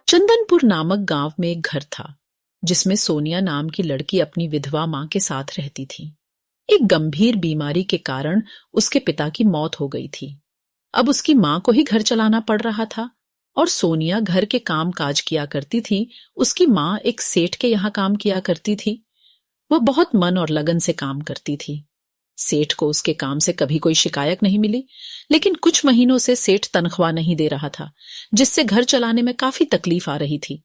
चंदनपुर नामक गांव में एक घर था जिसमें सोनिया नाम की लड़की अपनी विधवा मां के साथ रहती थी। एक गंभीर बीमारी के कारण उसके पिता की मौत हो गई थी। अब उसकी मां को ही घर चलाना पड़ रहा था और सोनिया घर के काम काज किया करती थी। उसकी मां एक सेठ के यहाँ काम किया करती थी। वह बहुत मन और लगन से काम करती थी। सेठ को उसके काम से कभी कोई शिकायत नहीं मिली, लेकिन कुछ महीनों से सेठ तनख्वाह नहीं दे रहा था, जिससे घर चलाने में काफी तकलीफ आ रही थी।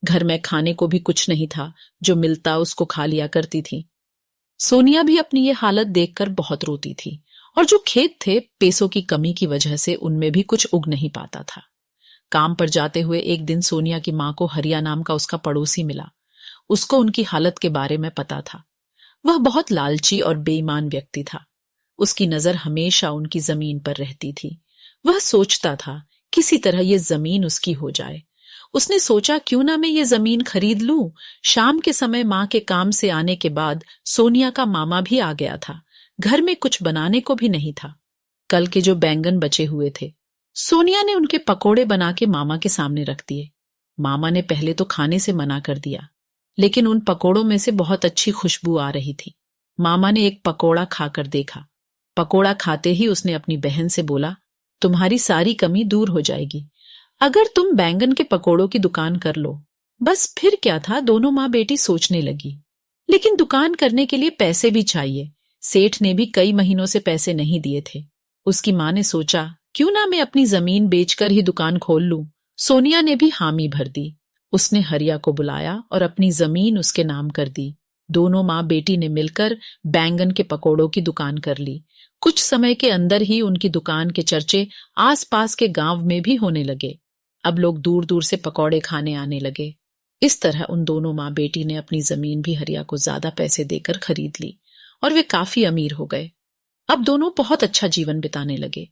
घर में खाने को भी कुछ नहीं था, जो मिलता उसको खा लिया करती थी। सोनिया भी अपनी ये हालत देखकर बहुत रोती थी और जो खेत थे, पैसों की कमी की वजह से उनमें भी कुछ उग नहीं पाता था। काम पर जाते हुए एक दिन सोनिया की मां को हरिया नाम का उसका पड़ोसी मिला। उसको उनकी हालत के बारे में पता था। वह बहुत लालची और बेईमान व्यक्ति था। उसकी नजर हमेशा उनकी जमीन पर रहती थी। वह सोचता था किसी तरह ये जमीन उसकी हो जाए। उसने सोचा क्यों ना मैं ये जमीन खरीद लूं। शाम के समय मां के काम से आने के बाद सोनिया का मामा भी आ गया था। घर में कुछ बनाने को भी नहीं था। कल के जो बैंगन बचे हुए थे, सोनिया ने उनके पकोड़े बना के मामा के सामने रख दिए। मामा ने पहले तो खाने से मना कर दिया, लेकिन उन पकोड़ों में से बहुत अच्छी खुशबू आ रही थी। मामा ने एक पकोड़ा खाकर देखा। पकोड़ा खाते ही उसने अपनी बहन से बोला, तुम्हारी सारी कमी दूर हो जाएगी अगर तुम बैंगन के पकोड़ों की दुकान कर लो। बस फिर क्या था, दोनों माँ बेटी सोचने लगी। लेकिन दुकान करने के लिए पैसे भी चाहिए। सेठ ने भी कई महीनों से पैसे नहीं दिए थे। उसकी माँ ने सोचा क्यों ना मैं अपनी जमीन बेचकर ही दुकान खोल लूं। सोनिया ने भी हामी भर दी। उसने हरिया को बुलाया और अपनी जमीन उसके नाम कर दी। दोनों माँ बेटी ने मिलकर बैंगन के पकोड़ों की दुकान कर ली। कुछ समय के अंदर ही उनकी दुकान के चर्चे आसपास के गांव में भी होने लगे। अब लोग दूर दूर से पकौड़े खाने आने लगे। इस तरह उन दोनों माँ बेटी ने अपनी जमीन भी हरिया को ज्यादा पैसे देकर खरीद ली और वे काफी अमीर हो गए। अब दोनों बहुत अच्छा जीवन बिताने लगे।